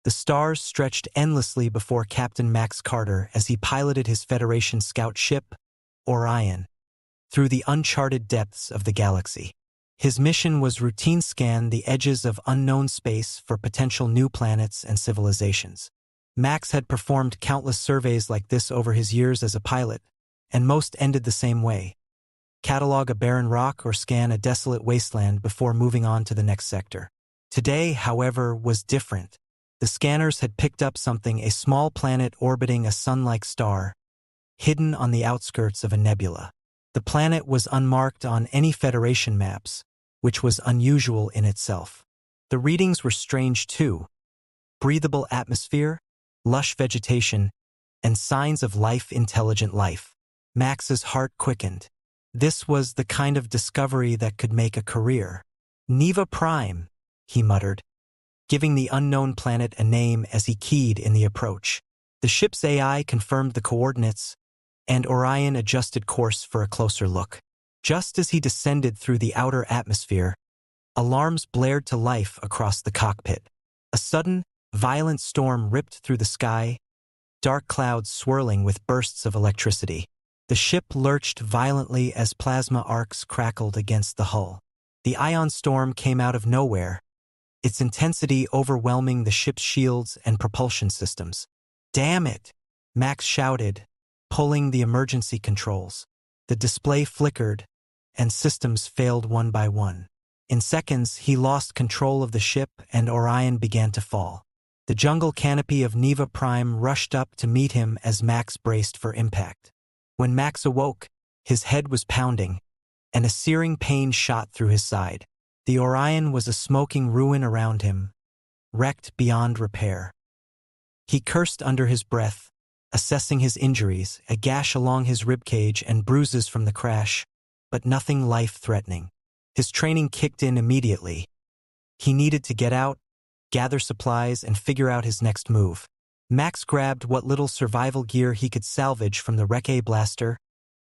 The stars stretched endlessly before Captain Max Carter as he piloted his Federation scout ship, Orion, through the uncharted depths of the galaxy. His mission was routine scan the edges of unknown space for potential new planets and civilizations. Max had performed countless surveys like this over his years as a pilot, and most ended the same way. Catalog a barren rock or scan a desolate wasteland before moving on to the next sector. Today, however, was different. The scanners had picked up something, a small planet orbiting a sun-like star, hidden on the outskirts of a nebula. The planet was unmarked on any Federation maps, which was unusual in itself. The readings were strange too. Breathable atmosphere, lush vegetation, and signs of intelligent life. Max's heart quickened. This was the kind of discovery that could make a career. Neva Prime, he muttered, giving the unknown planet a name as he keyed in the approach. The ship's AI confirmed the coordinates, and Orion adjusted course for a closer look. Just as he descended through the outer atmosphere, alarms blared to life across the cockpit. A sudden, violent storm ripped through the sky, dark clouds swirling with bursts of electricity. The ship lurched violently as plasma arcs crackled against the hull. The ion storm came out of nowhere, its intensity overwhelming the ship's shields and propulsion systems. "Damn it!" Max shouted, pulling the emergency controls. The display flickered, and systems failed one by one. In seconds, he lost control of the ship and Orion began to fall. The jungle canopy of Neva Prime rushed up to meet him as Max braced for impact. When Max awoke, his head was pounding, and a searing pain shot through his side. The Orion was a smoking ruin around him, wrecked beyond repair. He cursed under his breath, assessing his injuries, a gash along his ribcage and bruises from the crash, but nothing life-threatening. His training kicked in immediately. He needed to get out, gather supplies, and figure out his next move. Max grabbed what little survival gear he could salvage from the Recce blaster,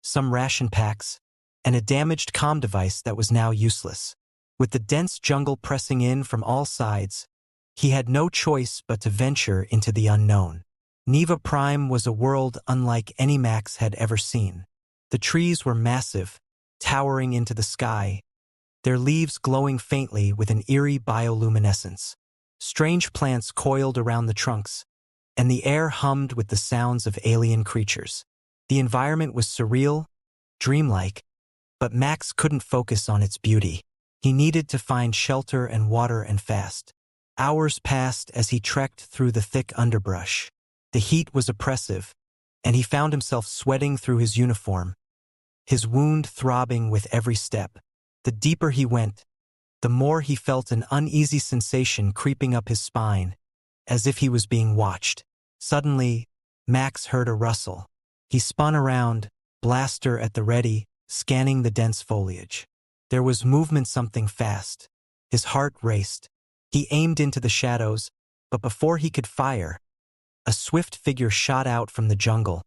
some ration packs, and a damaged comm device that was now useless. With the dense jungle pressing in from all sides, he had no choice but to venture into the unknown. Neva Prime was a world unlike any Max had ever seen. The trees were massive, towering into the sky, their leaves glowing faintly with an eerie bioluminescence. Strange plants coiled around the trunks, and the air hummed with the sounds of alien creatures. The environment was surreal, dreamlike, but Max couldn't focus on its beauty. He needed to find shelter and water and fast. Hours passed as he trekked through the thick underbrush. The heat was oppressive, and he found himself sweating through his uniform, his wound throbbing with every step. The deeper he went, the more he felt an uneasy sensation creeping up his spine, as if he was being watched. Suddenly, Max heard a rustle. He spun around, blaster at the ready, scanning the dense foliage. There was movement, something fast. His heart raced. He aimed into the shadows, but before he could fire, a swift figure shot out from the jungle,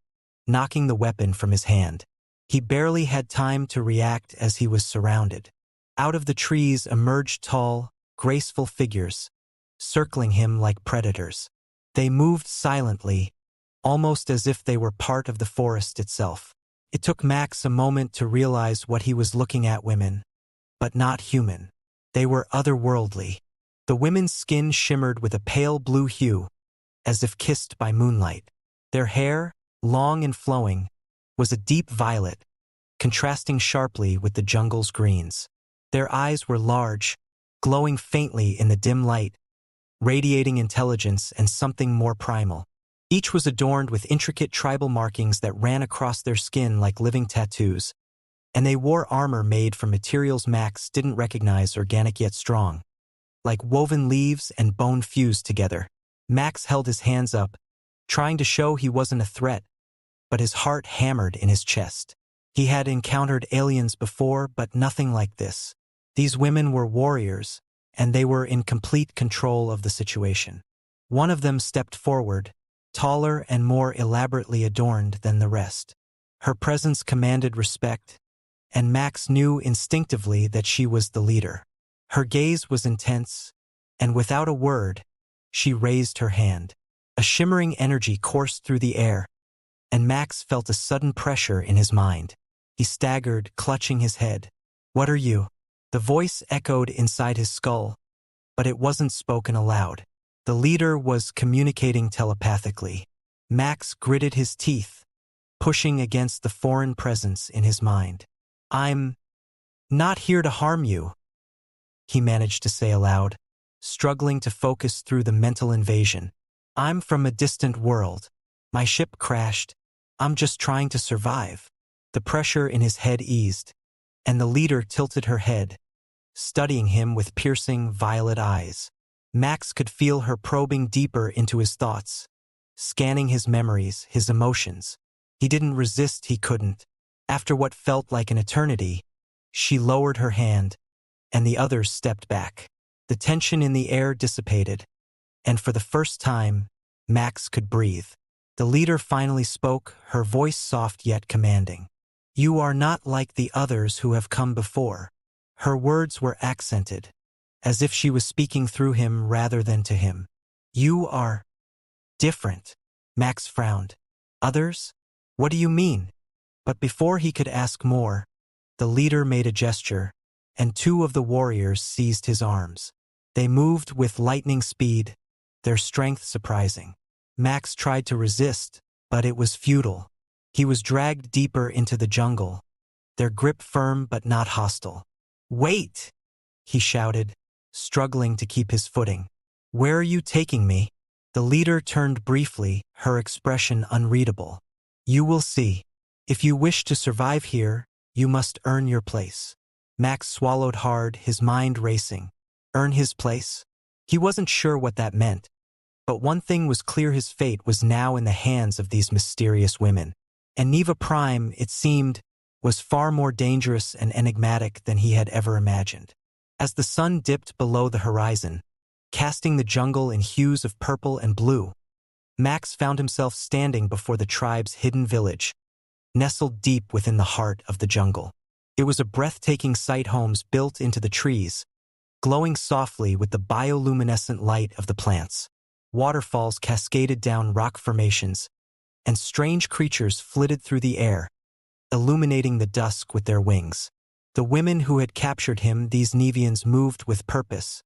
knocking the weapon from his hand. He barely had time to react as he was surrounded. Out of the trees emerged tall, graceful figures, circling him like predators. They moved silently, almost as if they were part of the forest itself. It took Max a moment to realize what he was looking at: women, but not human. They were otherworldly. The women's skin shimmered with a pale blue hue, as if kissed by moonlight. Their hair, long and flowing, was a deep violet, contrasting sharply with the jungle's greens. Their eyes were large, glowing faintly in the dim light, radiating intelligence and something more primal. Each was adorned with intricate tribal markings that ran across their skin like living tattoos, and they wore armor made from materials Max didn't recognize, organic yet strong, like woven leaves and bone fused together. Max held his hands up, trying to show he wasn't a threat, but his heart hammered in his chest. He had encountered aliens before, but nothing like this. These women were warriors, and they were in complete control of the situation. One of them stepped forward, taller and more elaborately adorned than the rest. Her presence commanded respect, and Max knew instinctively that she was the leader. Her gaze was intense, and without a word, She raised her hand. A shimmering energy coursed through the air, and Max felt a sudden pressure in his mind. He staggered, clutching his head. "What are you?" The voice echoed inside his skull, but it wasn't spoken aloud. The leader was communicating telepathically. Max gritted his teeth, pushing against the foreign presence in his mind. "I'm not here to harm you," he managed to say aloud, struggling to focus through the mental invasion. "I'm from a distant world. My ship crashed. I'm just trying to survive." The pressure in his head eased, and the leader tilted her head, studying him with piercing violet eyes. Max could feel her probing deeper into his thoughts, scanning his memories, his emotions. He didn't resist, he couldn't. After what felt like an eternity, she lowered her hand, and the others stepped back. The tension in the air dissipated, and for the first time, Max could breathe. The leader finally spoke, her voice soft yet commanding. "You are not like the others who have come before." Her words were accented, as if she was speaking through him rather than to him. "You are different." Max frowned. "Others? What do you mean?" But before he could ask more, the leader made a gesture, and two of the warriors seized his arms. They moved with lightning speed, their strength surprising. Max tried to resist, but it was futile. He was dragged deeper into the jungle, their grip firm but not hostile. "Wait!" he shouted, struggling to keep his footing. "Where are you taking me?" The leader turned briefly, her expression unreadable. "You will see. If you wish to survive here, you must earn your place." Max swallowed hard, his mind racing. Earn his place? He wasn't sure what that meant, but one thing was clear: his fate was now in the hands of these mysterious women. And Neva Prime, it seemed, was far more dangerous and enigmatic than he had ever imagined. As the sun dipped below the horizon, casting the jungle in hues of purple and blue, Max found himself standing before the tribe's hidden village, nestled deep within the heart of the jungle. It was a breathtaking sight: homes built into the trees, glowing softly with the bioluminescent light of the plants. Waterfalls cascaded down rock formations, and strange creatures flitted through the air, illuminating the dusk with their wings. The women who had captured him, these Nevians, moved with purpose,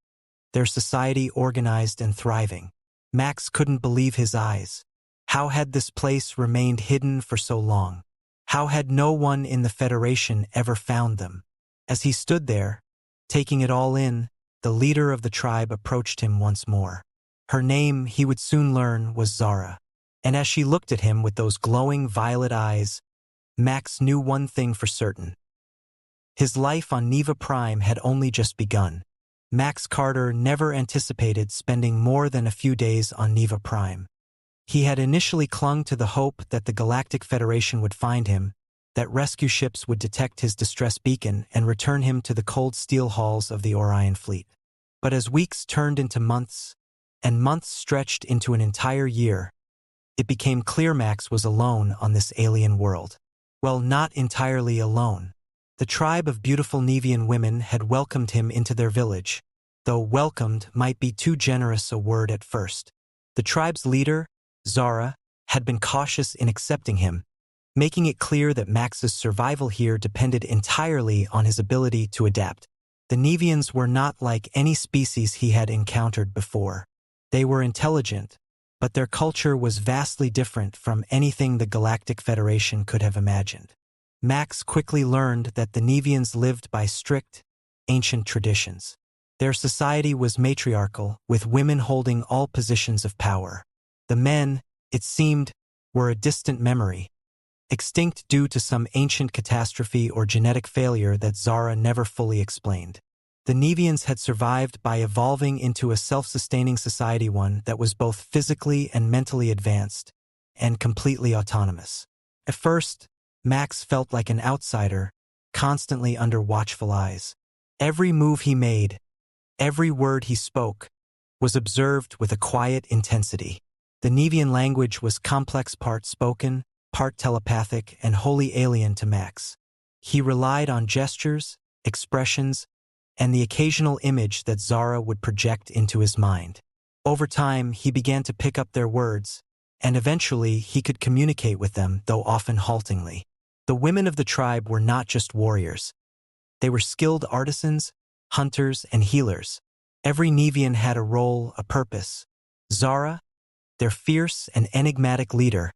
their society organized and thriving. Max couldn't believe his eyes. How had this place remained hidden for so long? How had no one in the Federation ever found them? As he stood there, taking it all in, the leader of the tribe approached him once more. Her name, he would soon learn, was Zara. And as she looked at him with those glowing violet eyes, Max knew one thing for certain. His life on Neva Prime had only just begun. Max Carter never anticipated spending more than a few days on Neva Prime. He had initially clung to the hope that the Galactic Federation would find him, that rescue ships would detect his distress beacon and return him to the cold steel halls of the Orion fleet. But as weeks turned into months, and months stretched into an entire year, it became clear Max was alone on this alien world. Well, not entirely alone. The tribe of beautiful Nevian women had welcomed him into their village, though welcomed might be too generous a word at first. The tribe's leader, Zara, had been cautious in accepting him, making it clear that Max's survival here depended entirely on his ability to adapt. The Nevians were not like any species he had encountered before. They were intelligent, but their culture was vastly different from anything the Galactic Federation could have imagined. Max quickly learned that the Nevians lived by strict, ancient traditions. Their society was matriarchal, with women holding all positions of power. The men, it seemed, were a distant memory, extinct due to some ancient catastrophe or genetic failure that Zara never fully explained. The Nevians had survived by evolving into a self-sustaining society, one that was both physically and mentally advanced, and completely autonomous. At first, Max felt like an outsider, constantly under watchful eyes. Every move he made, every word he spoke, was observed with a quiet intensity. The Nevian language was complex, part spoken, part telepathic, and wholly alien to Max. He relied on gestures, expressions, and the occasional image that Zara would project into his mind. Over time, he began to pick up their words, and eventually he could communicate with them, though often haltingly. The women of the tribe were not just warriors. They were skilled artisans, hunters, and healers. Every Nevian had a role, a purpose. Zara, their fierce and enigmatic leader,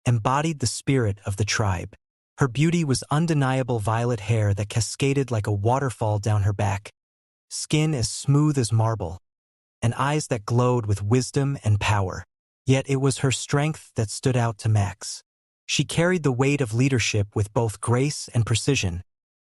embodied the spirit of the tribe. Her beauty was undeniable, violet hair that cascaded like a waterfall down her back, skin as smooth as marble, and eyes that glowed with wisdom and power. Yet it was her strength that stood out to Max. She carried the weight of leadership with both grace and precision,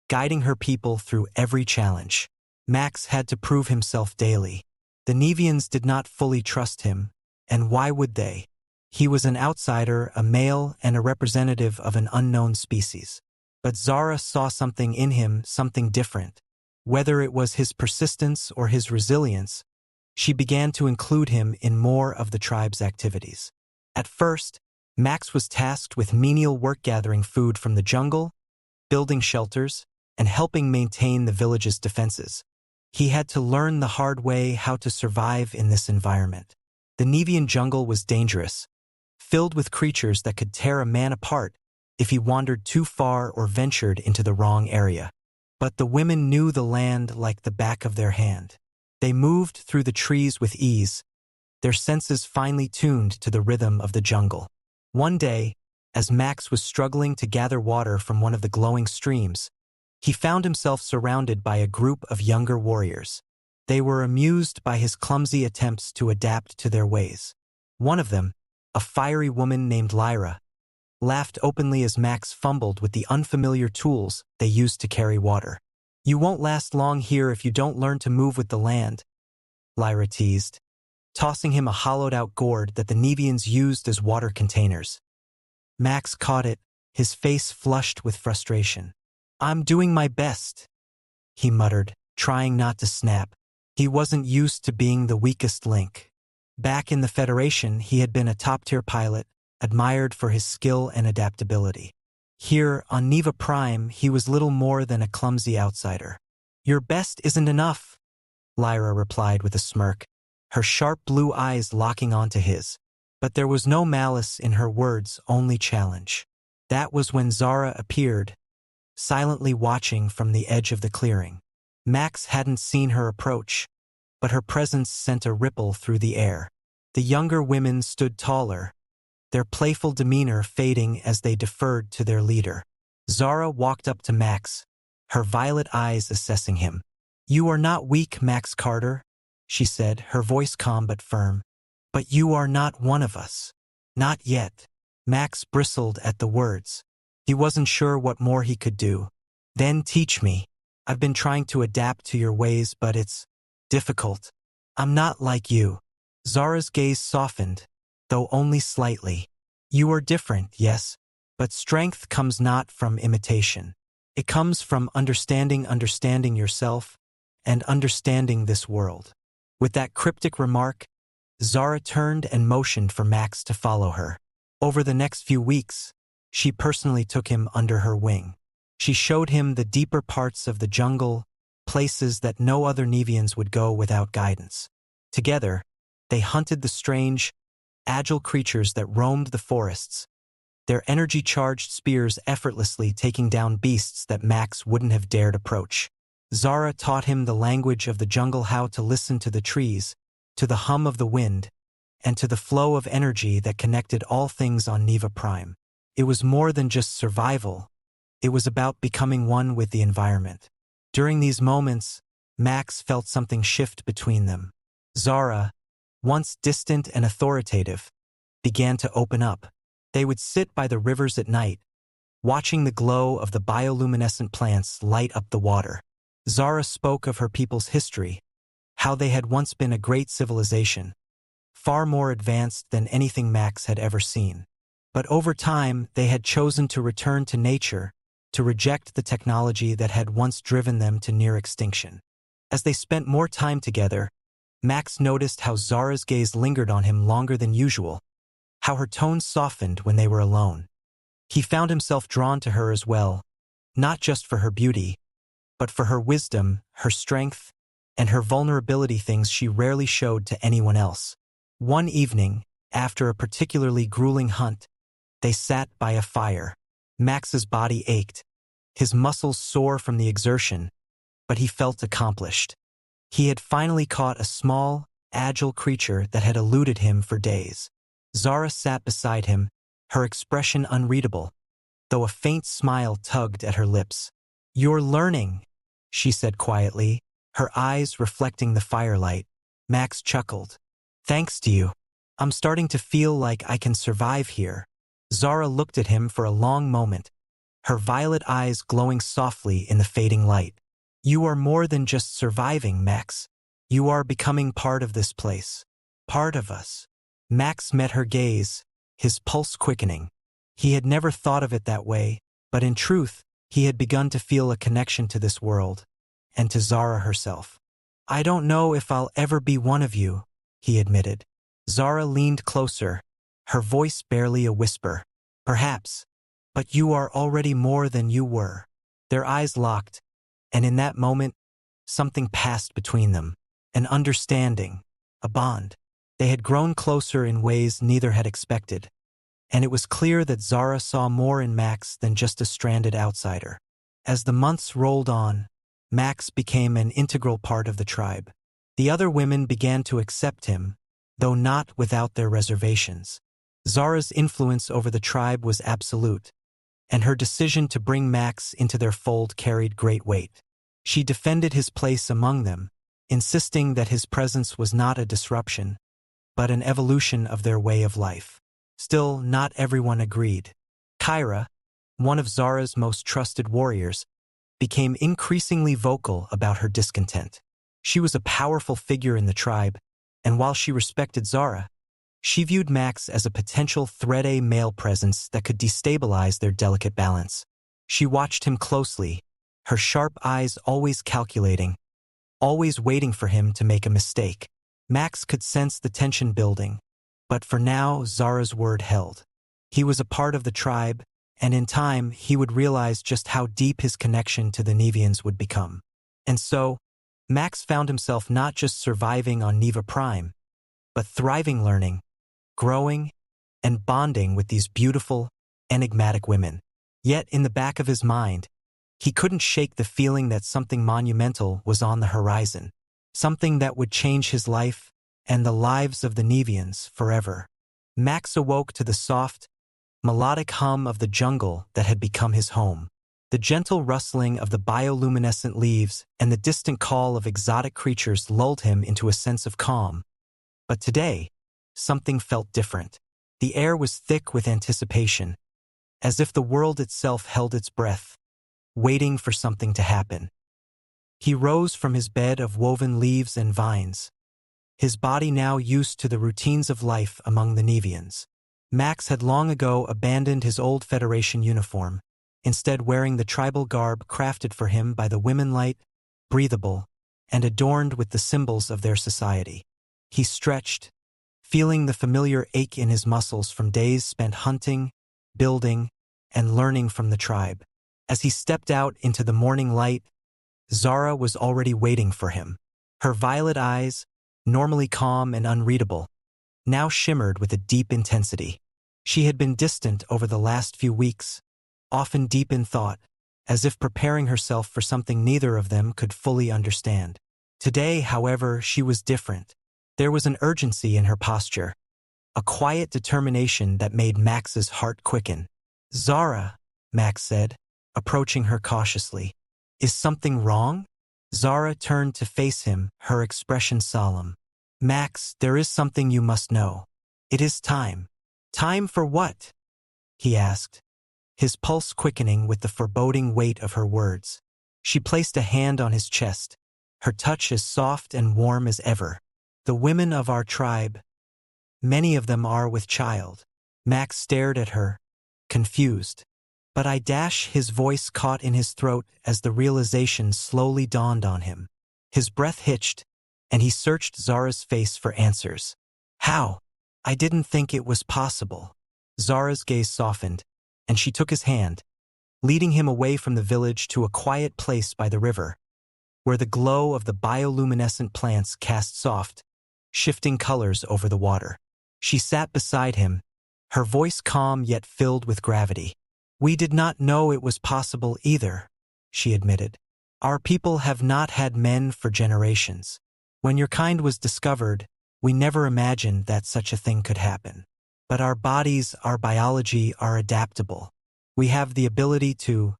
guiding her people through every challenge. Max had to prove himself daily. The Nevians did not fully trust him, and why would they? He was an outsider, a male, and a representative of an unknown species. But Zara saw something in him, something different. Whether it was his persistence or his resilience, she began to include him in more of the tribe's activities. At first, Max was tasked with menial work, gathering food from the jungle, building shelters, and helping maintain the village's defenses. He had to learn the hard way how to survive in this environment. The Nevian jungle was dangerous, filled with creatures that could tear a man apart if he wandered too far or ventured into the wrong area. But the women knew the land like the back of their hand. They moved through the trees with ease, their senses finely tuned to the rhythm of the jungle. One day, as Max was struggling to gather water from one of the glowing streams, he found himself surrounded by a group of younger warriors. They were amused by his clumsy attempts to adapt to their ways. One of them, a fiery woman named Lyra, laughed openly as Max fumbled with the unfamiliar tools they used to carry water. "You won't last long here if you don't learn to move with the land," Lyra teased, tossing him a hollowed-out gourd that the Nevians used as water containers. Max caught it, his face flushed with frustration. "I'm doing my best," he muttered, trying not to snap. He wasn't used to being the weakest link. Back in the Federation, he had been a top-tier pilot, admired for his skill and adaptability. Here, on Neva Prime, he was little more than a clumsy outsider. "Your best isn't enough," Lyra replied with a smirk, her sharp blue eyes locking onto his. But there was no malice in her words, only challenge. That was when Zara appeared, silently watching from the edge of the clearing. Max hadn't seen her approach, but her presence sent a ripple through the air. The younger women stood taller, their playful demeanor fading as they deferred to their leader. Zara walked up to Max, her violet eyes assessing him. "You are not weak, Max Carter," she said, her voice calm but firm. "But you are not one of us. Not yet." Max bristled at the words. He wasn't sure what more he could do. "Then teach me. I've been trying to adapt to your ways, but it's difficult. I'm not like you." Zara's gaze softened, though only slightly. "You are different, yes, but strength comes not from imitation. It comes from understanding yourself and understanding this world." With that cryptic remark, Zara turned and motioned for Max to follow her. Over the next few weeks, she personally took him under her wing. She showed him the deeper parts of the jungle, places that no other Nevians would go without guidance. Together, they hunted the strange, agile creatures that roamed the forests, their energy-charged spears effortlessly taking down beasts that Max wouldn't have dared approach. Zara taught him the language of the jungle, how to listen to the trees, to the hum of the wind, and to the flow of energy that connected all things on Neva Prime. It was more than just survival. It was about becoming one with the environment. During these moments, Max felt something shift between them. Zara, once distant and authoritative, began to open up. They would sit by the rivers at night, watching the glow of the bioluminescent plants light up the water. Zara spoke of her people's history, how they had once been a great civilization, far more advanced than anything Max had ever seen. But over time, they had chosen to return to nature, to reject the technology that had once driven them to near extinction. As they spent more time together, Max noticed how Zara's gaze lingered on him longer than usual, how her tone softened when they were alone. He found himself drawn to her as well, not just for her beauty, but for her wisdom, her strength, and her vulnerability, things she rarely showed to anyone else. One evening, after a particularly grueling hunt, they sat by a fire. Max's body ached, his muscles sore from the exertion, but he felt accomplished. He had finally caught a small, agile creature that had eluded him for days. Zara sat beside him, her expression unreadable, though a faint smile tugged at her lips. "You're learning," she said quietly, her eyes reflecting the firelight. Max chuckled. "Thanks to you. I'm starting to feel like I can survive here." Zara looked at him for a long moment, her violet eyes glowing softly in the fading light. "You are more than just surviving, Max. You are becoming part of this place. Part of us." Max met her gaze, his pulse quickening. He had never thought of it that way, but in truth, he had begun to feel a connection to this world, and to Zara herself. "I don't know if I'll ever be one of you," he admitted. Zara leaned closer, her voice barely a whisper. "Perhaps, but you are already more than you were." Their eyes locked, and in that moment, something passed between them. An understanding, a bond. They had grown closer in ways neither had expected, and it was clear that Zara saw more in Max than just a stranded outsider. As the months rolled on, Max became an integral part of the tribe. The other women began to accept him, though not without their reservations. Zara's influence over the tribe was absolute, and her decision to bring Max into their fold carried great weight. She defended his place among them, insisting that his presence was not a disruption, but an evolution of their way of life. Still, not everyone agreed. Kyra, one of Zara's most trusted warriors, became increasingly vocal about her discontent. She was a powerful figure in the tribe, and while she respected Zara, she viewed Max as a potential threat, a male presence that could destabilize their delicate balance. She watched him closely, her sharp eyes always calculating, always waiting for him to make a mistake. Max could sense the tension building, but for now Zara's word held. He was a part of the tribe, and in time he would realize just how deep his connection to the Nevians would become. And so, Max found himself not just surviving on Neva Prime, but thriving, learning, growing, and bonding with these beautiful, enigmatic women. Yet in the back of his mind, he couldn't shake the feeling that something monumental was on the horizon, something that would change his life and the lives of the Nevians forever. Max awoke to the soft, melodic hum of the jungle that had become his home. The gentle rustling of the bioluminescent leaves and the distant call of exotic creatures lulled him into a sense of calm. But today, something felt different. The air was thick with anticipation, as if the world itself held its breath, waiting for something to happen. He rose from his bed of woven leaves and vines, his body now used to the routines of life among the Nevians. Max had long ago abandoned his old Federation uniform, instead wearing the tribal garb crafted for him by the women, light, breathable, and adorned with the symbols of their society. He stretched, feeling the familiar ache in his muscles from days spent hunting, building, and learning from the tribe. As he stepped out into the morning light, Zara was already waiting for him. Her violet eyes, normally calm and unreadable, now shimmered with a deep intensity. She had been distant over the last few weeks, often deep in thought, as if preparing herself for something neither of them could fully understand. Today, however, she was different. There was an urgency in her posture, a quiet determination that made Max's heart quicken. "Zara," Max said, approaching her cautiously. "Is something wrong?" Zara turned to face him, her expression solemn. "Max, there is something you must know. It is time." "Time for what?" he asked, his pulse quickening with the foreboding weight of her words. She placed a hand on his chest, her touch as soft and warm as ever. "The women of our tribe, many of them are with child." Max stared at her, confused. "But his voice caught in his throat as the realization slowly dawned on him. His breath hitched, and he searched Zara's face for answers. "How? I didn't think it was possible." Zara's gaze softened, and she took his hand, leading him away from the village to a quiet place by the river. where the glow of the bioluminescent plants cast soft, shifting colors over the water. She sat beside him, her voice calm yet filled with gravity. "We did not know it was possible either," she admitted. "Our people have not had men for generations. When your kind was discovered, we never imagined that such a thing could happen. But our bodies, our biology are adaptable. We have the ability to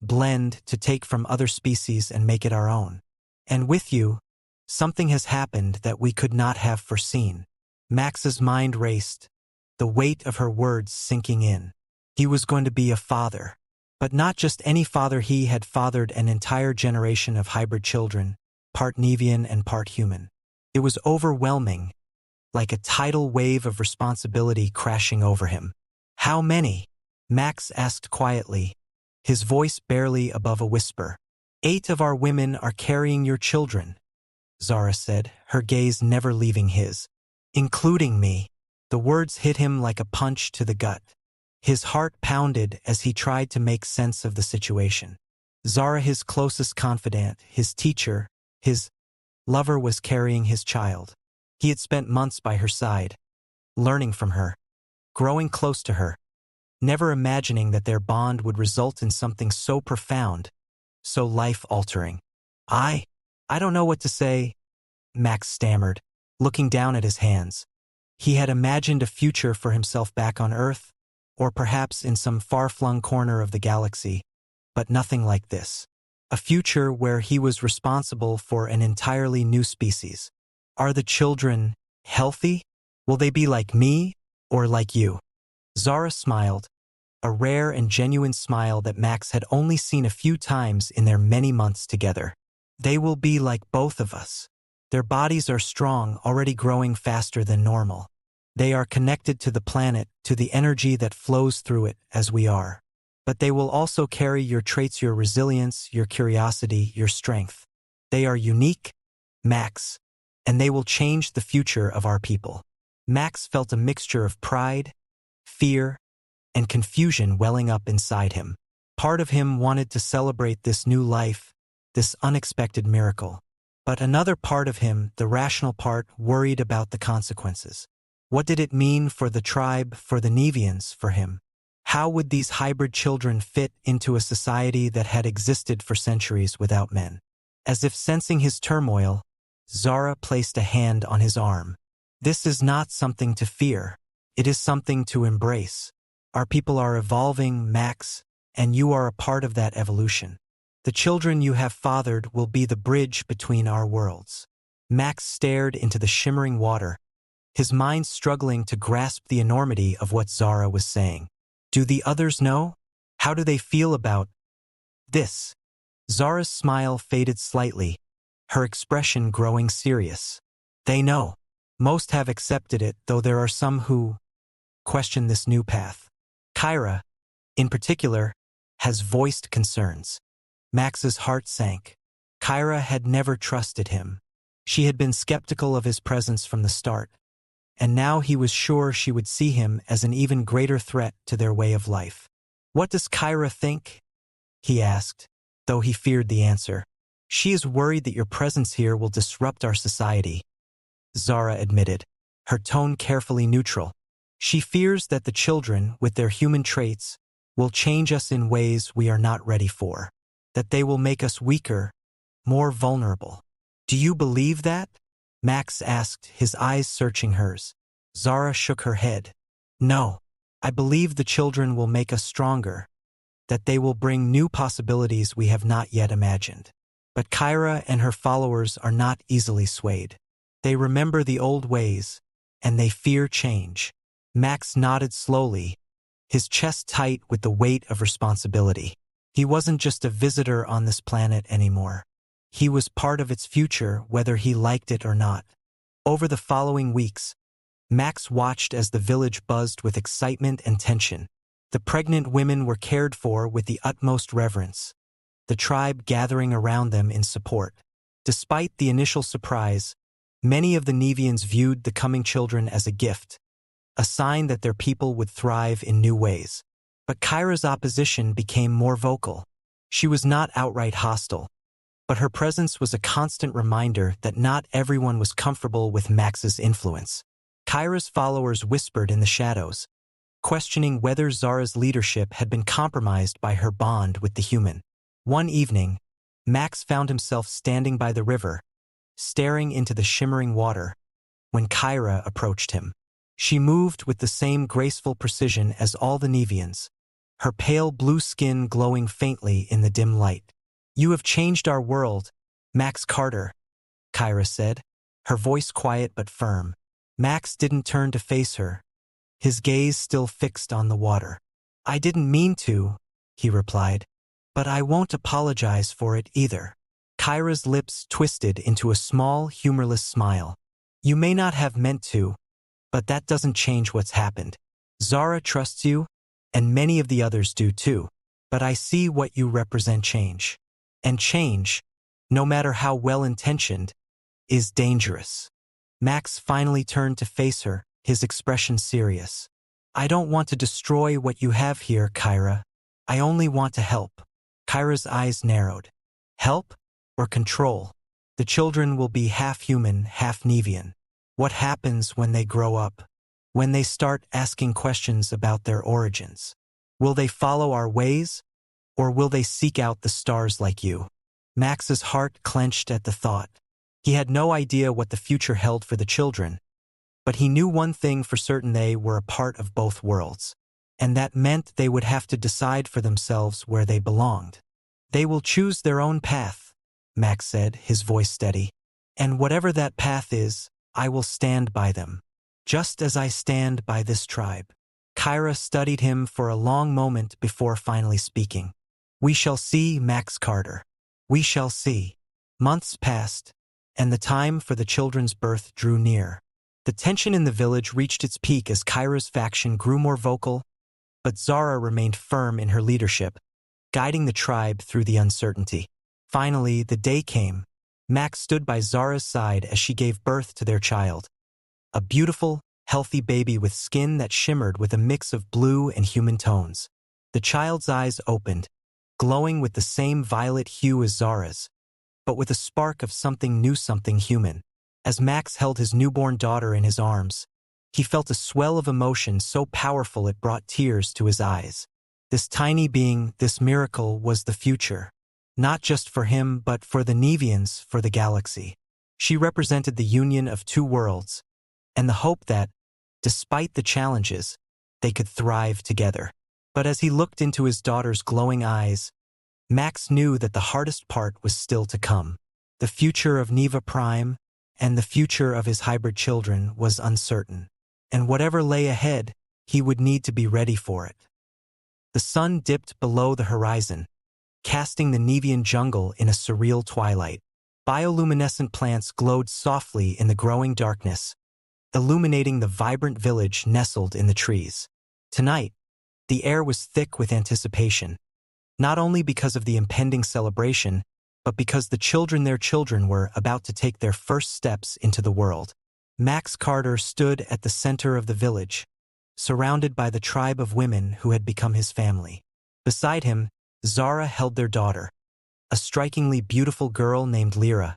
blend, to take from other species and make it our own. And with you, something has happened that we could not have foreseen." Max's mind raced, the weight of her words sinking in. He was going to be a father. But not just any father. He had fathered an entire generation of hybrid children, part Nevian and part human. It was overwhelming, like a tidal wave of responsibility crashing over him. "How many?" Max asked quietly, his voice barely above a whisper. "8 of our women are carrying your children," Zara said, her gaze never leaving his. "Including me." The words hit him like a punch to the gut. His heart pounded as he tried to make sense of the situation. Zara, his closest confidant, his teacher, his lover, was carrying his child. He had spent months by her side, learning from her, growing close to her, never imagining that their bond would result in something so profound, so life-altering. I don't know what to say," Max stammered, looking down at his hands. He had imagined a future for himself back on Earth, or perhaps in some far-flung corner of the galaxy, but nothing like this. A future where he was responsible for an entirely new species. "Are the children healthy? Will they be like me, or like you?" Zara smiled, a rare and genuine smile that Max had only seen a few times in their many months together. "They will be like both of us. Their bodies are strong, already growing faster than normal. They are connected to the planet, to the energy that flows through it, as we are. But they will also carry your traits, your resilience, your curiosity, your strength. They are unique, Max, and they will change the future of our people." Max felt a mixture of pride, fear, and confusion welling up inside him. Part of him wanted to celebrate this new life, this unexpected miracle. But another part of him, the rational part, worried about the consequences. What did it mean for the tribe, for the Nevians, for him? How would these hybrid children fit into a society that had existed for centuries without men? As if sensing his turmoil, Zara placed a hand on his arm. "This is not something to fear. It is something to embrace. Our people are evolving, Max, and you are a part of that evolution. The children you have fathered will be the bridge between our worlds." Max stared into the shimmering water, his mind struggling to grasp the enormity of what Zara was saying. "Do the others know? How do they feel about this?" Zara's smile faded slightly, her expression growing serious. "They know. Most have accepted it, though there are some who question this new path. Kyra, in particular, has voiced concerns." Max's heart sank. Kyra had never trusted him. She had been skeptical of his presence from the start, and now he was sure she would see him as an even greater threat to their way of life. "What does Kyra think?" he asked, though he feared the answer. "She is worried that your presence here will disrupt our society," Zara admitted, her tone carefully neutral. "She fears that the children, with their human traits, will change us in ways we are not ready for, that they will make us weaker, more vulnerable." "Do you believe that?" Max asked, his eyes searching hers. Zara shook her head. "No, I believe the children will make us stronger, that they will bring new possibilities we have not yet imagined. But Kyra and her followers are not easily swayed. They remember the old ways, and they fear change." Max nodded slowly, his chest tight with the weight of responsibility. He wasn't just a visitor on this planet anymore. He was part of its future, whether he liked it or not. Over the following weeks, Max watched as the village buzzed with excitement and tension. The pregnant women were cared for with the utmost reverence, the tribe gathering around them in support. Despite the initial surprise, many of the Nevians viewed the coming children as a gift, a sign that their people would thrive in new ways. But Kyra's opposition became more vocal. She was not outright hostile, but her presence was a constant reminder that not everyone was comfortable with Max's influence. Kyra's followers whispered in the shadows, questioning whether Zara's leadership had been compromised by her bond with the human. One evening, Max found himself standing by the river, staring into the shimmering water, when Kyra approached him. She moved with the same graceful precision as all the Nevians, her pale blue skin glowing faintly in the dim light. "You have changed our world, Max Carter," Kyra said, her voice quiet but firm. Max didn't turn to face her, his gaze still fixed on the water. "I didn't mean to," he replied, "but I won't apologize for it either." Kyra's lips twisted into a small, humorless smile. "You may not have meant to, but that doesn't change what's happened. Zara trusts you, and many of the others do too. But I see what you represent change. And change, no matter how well-intentioned, is dangerous." Max finally turned to face her, his expression serious. "I don't want to destroy what you have here, Kyra. I only want to help." Kyra's eyes narrowed. "Help or control? The children will be half human, half Nevian. What happens when they grow up? When they start asking questions about their origins? Will they follow our ways, or will they seek out the stars like you?" Max's heart clenched at the thought. He had no idea what the future held for the children, but he knew one thing for certain: they were a part of both worlds, and that meant they would have to decide for themselves where they belonged. "They will choose their own path," Max said, his voice steady. "And whatever that path is, I will stand by them, just as I stand by this tribe." Kyra studied him for a long moment before finally speaking. "We shall see, Max Carter. We shall see." Months passed, and the time for the children's birth drew near. The tension in the village reached its peak as Kyra's faction grew more vocal, but Zara remained firm in her leadership, guiding the tribe through the uncertainty. Finally, the day came. Max stood by Zara's side as she gave birth to their child, a beautiful, healthy baby with skin that shimmered with a mix of blue and human tones. The child's eyes opened, glowing with the same violet hue as Zara's, but with a spark of something new, something human. As Max held his newborn daughter in his arms, he felt a swell of emotion so powerful it brought tears to his eyes. This tiny being, this miracle, was the future. Not just for him, but for the Nevians, for the galaxy. She represented the union of two worlds, and the hope that, despite the challenges, they could thrive together. But as he looked into his daughter's glowing eyes, Max knew that the hardest part was still to come. The future of Neva Prime and the future of his hybrid children was uncertain, and whatever lay ahead, he would need to be ready for it. The sun dipped below the horizon, casting the Nevian jungle in a surreal twilight. Bioluminescent plants glowed softly in the growing darkness, illuminating the vibrant village nestled in the trees. Tonight, the air was thick with anticipation, not only because of the impending celebration, but because the children, their children, were about to take their first steps into the world. Max Carter stood at the center of the village, surrounded by the tribe of women who had become his family. Beside him, Zara held their daughter, a strikingly beautiful girl named Lyra,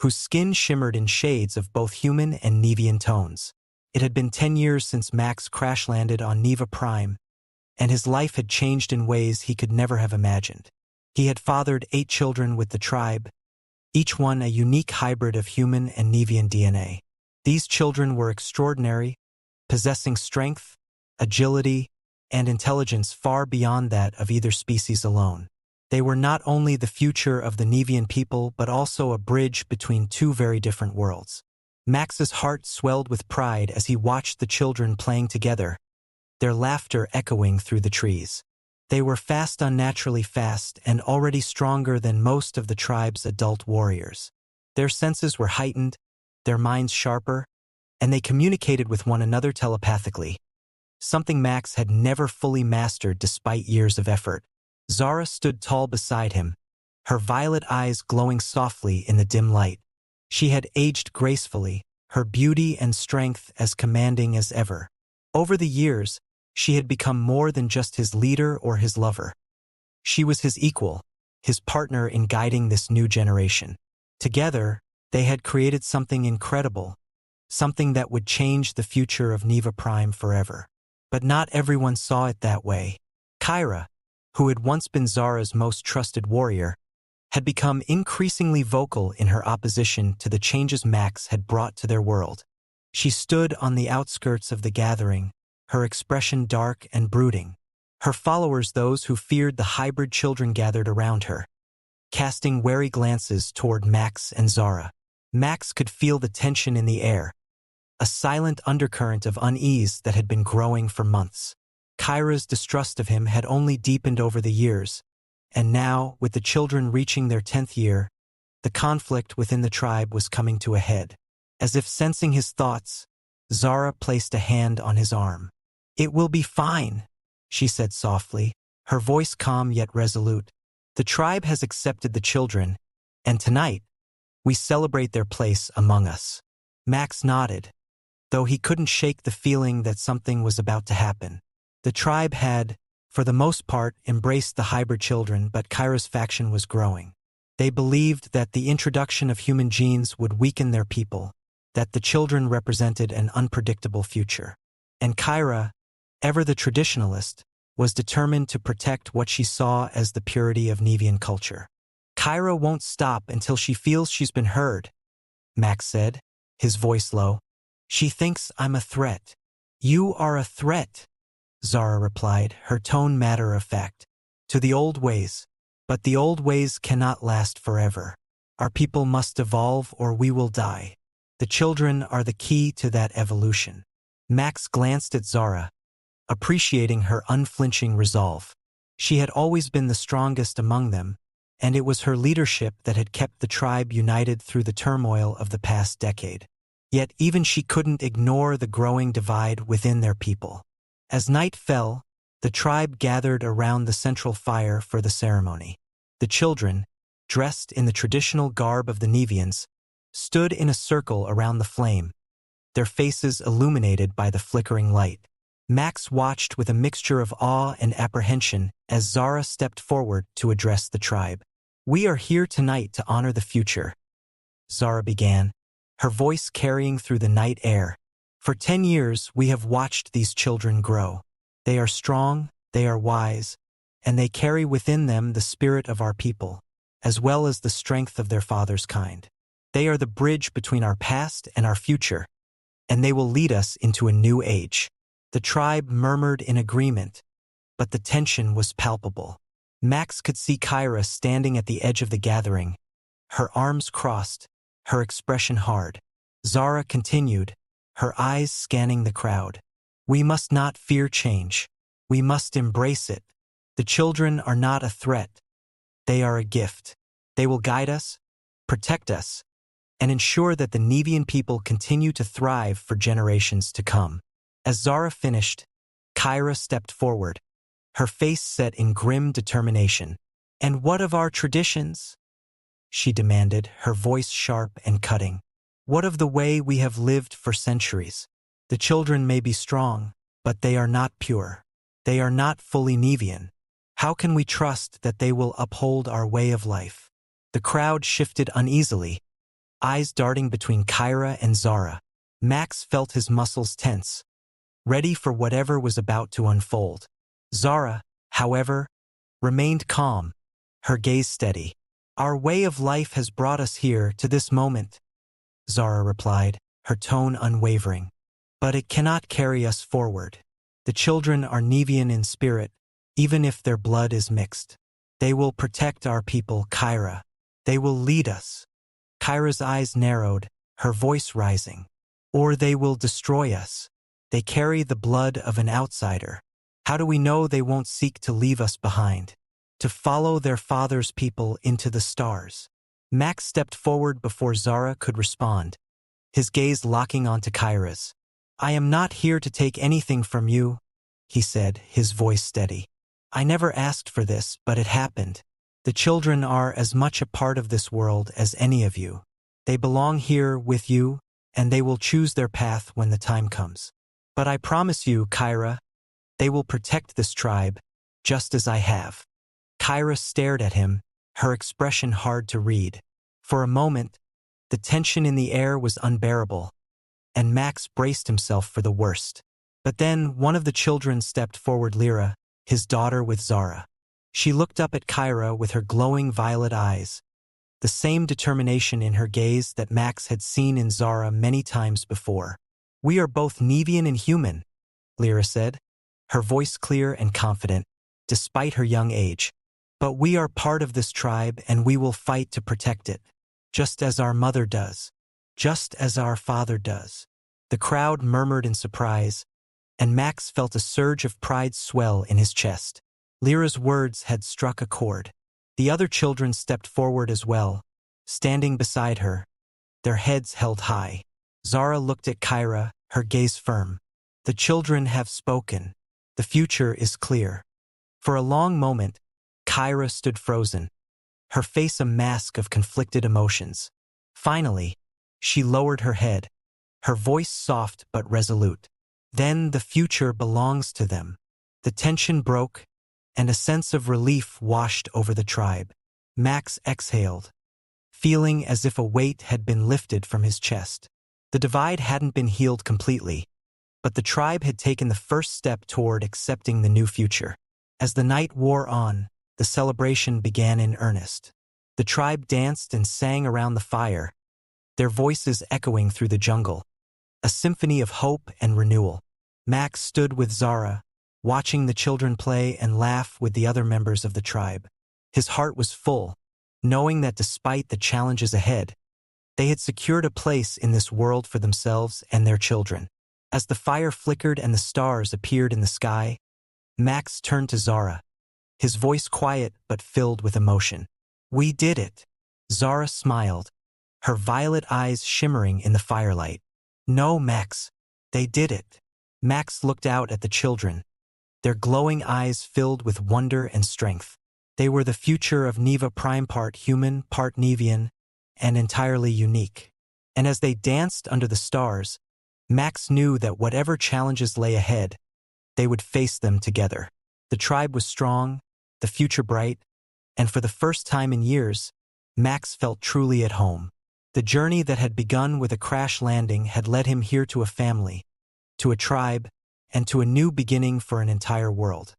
whose skin shimmered in shades of both human and Nevian tones. It had been 10 years since Max crash-landed on Neva Prime, and his life had changed in ways he could never have imagined. He had fathered 8 children with the tribe, each one a unique hybrid of human and Nevian DNA. These children were extraordinary, possessing strength, agility, and intelligence far beyond that of either species alone. They were not only the future of the Nevian people, but also a bridge between two very different worlds. Max's heart swelled with pride as he watched the children playing together, their laughter echoing through the trees. They were fast, unnaturally fast, and already stronger than most of the tribe's adult warriors. Their senses were heightened, their minds sharper, and they communicated with one another telepathically, something Max had never fully mastered despite years of effort. Zara stood tall beside him, her violet eyes glowing softly in the dim light. She had aged gracefully, her beauty and strength as commanding as ever. Over the years, she had become more than just his leader or his lover. She was his equal, his partner in guiding this new generation. Together, they had created something incredible, something that would change the future of Neva Prime forever. But not everyone saw it that way. Kyra, who had once been Zara's most trusted warrior, had become increasingly vocal in her opposition to the changes Max had brought to their world. She stood on the outskirts of the gathering, her expression dark and brooding. Her followers, those who feared the hybrid children, gathered around her, casting wary glances toward Max and Zara. Max could feel the tension in the air, a silent undercurrent of unease that had been growing for months. Kyra's distrust of him had only deepened over the years, and now, with the children reaching their 10th year, the conflict within the tribe was coming to a head. As if sensing his thoughts, Zara placed a hand on his arm. "It will be fine," she said softly, her voice calm yet resolute. "The tribe has accepted the children, and tonight, we celebrate their place among us." Max nodded, though he couldn't shake the feeling that something was about to happen. The tribe had, for the most part, embraced the hybrid children, but Kyra's faction was growing. They believed that the introduction of human genes would weaken their people, that the children represented an unpredictable future. And Kyra, ever the traditionalist, was determined to protect what she saw as the purity of Nevian culture. "Kyra won't stop until she feels she's been heard," Max said, his voice low. "She thinks I'm a threat." "You are a threat," Zara replied, her tone matter of fact. "To the old ways. But the old ways cannot last forever. Our people must evolve or we will die. The children are the key to that evolution." Max glanced at Zara, appreciating her unflinching resolve. She had always been the strongest among them, and it was her leadership that had kept the tribe united through the turmoil of the past decade. Yet even she couldn't ignore the growing divide within their people. As night fell, the tribe gathered around the central fire for the ceremony. The children, dressed in the traditional garb of the Nevians, stood in a circle around the flame, their faces illuminated by the flickering light. Max watched with a mixture of awe and apprehension as Zara stepped forward to address the tribe. "We are here tonight to honor the future," Zara began, her voice carrying through the night air. "For 10 years, we have watched these children grow. They are strong, they are wise, and they carry within them the spirit of our people, as well as the strength of their father's kind. They are the bridge between our past and our future, and they will lead us into a new age." The tribe murmured in agreement, but the tension was palpable. Max could see Kyra standing at the edge of the gathering, her arms crossed, her expression hard. Zara continued, her eyes scanning the crowd. "We must not fear change. We must embrace it. The children are not a threat. They are a gift. They will guide us, protect us, and ensure that the Nevian people continue to thrive for generations to come." As Zara finished, Kyra stepped forward, her face set in grim determination. "And what of our traditions?" she demanded, her voice sharp and cutting. "What of the way we have lived for centuries? The children may be strong, but they are not pure. They are not fully Nevian. How can we trust that they will uphold our way of life?" The crowd shifted uneasily, eyes darting between Kyra and Zara. Max felt his muscles tense, ready for whatever was about to unfold. Zara, however, remained calm, her gaze steady. "Our way of life has brought us here to this moment," Zara replied, her tone unwavering. "But it cannot carry us forward. The children are Nevian in spirit, even if their blood is mixed. They will protect our people, Kyra. They will lead us." Kyra's eyes narrowed, her voice rising. "Or they will destroy us. They carry the blood of an outsider. How do we know they won't seek to leave us behind, to follow their father's people into the stars?" Max stepped forward before Zara could respond, his gaze locking onto Kyra's. "I am not here to take anything from you," he said, his voice steady. "I never asked for this, but it happened. The children are as much a part of this world as any of you. They belong here with you, and they will choose their path when the time comes. But I promise you, Kyra, they will protect this tribe, just as I have." Kyra stared at him, her expression hard to read. For a moment, the tension in the air was unbearable, and Max braced himself for the worst. But then one of the children stepped forward, Lyra, his daughter with Zara. She looked up at Kyra with her glowing violet eyes, the same determination in her gaze that Max had seen in Zara many times before. "We are both Nevian and human," Lyra said, her voice clear and confident, despite her young age. "But we are part of this tribe and we will fight to protect it, just as our mother does, just as our father does." The crowd murmured in surprise, and Max felt a surge of pride swell in his chest. Lyra's words had struck a chord. The other children stepped forward as well, standing beside her, their heads held high. Zara looked at Kyra, her gaze firm. "The children have spoken. The future is clear." For a long moment, Kyra stood frozen, her face a mask of conflicted emotions. Finally, she lowered her head, her voice soft but resolute. "Then the future belongs to them." The tension broke, and a sense of relief washed over the tribe. Max exhaled, feeling as if a weight had been lifted from his chest. The divide hadn't been healed completely, but the tribe had taken the first step toward accepting the new future. As the night wore on, the celebration began in earnest. The tribe danced and sang around the fire, their voices echoing through the jungle, a symphony of hope and renewal. Max stood with Zara, watching the children play and laugh with the other members of the tribe. His heart was full, knowing that despite the challenges ahead, they had secured a place in this world for themselves and their children. As the fire flickered and the stars appeared in the sky, Max turned to Zara, his voice quiet but filled with emotion. "We did it." Zara smiled, her violet eyes shimmering in the firelight. "No, Max, they did it." Max looked out at the children, their glowing eyes filled with wonder and strength. They were the future of Neva Prime, part human, part Nevian, and entirely unique. And as they danced under the stars, Max knew that whatever challenges lay ahead, they would face them together. The tribe was strong, the future bright, and for the first time in years, Max felt truly at home. The journey that had begun with a crash landing had led him here to a family, to a tribe, and to a new beginning for an entire world.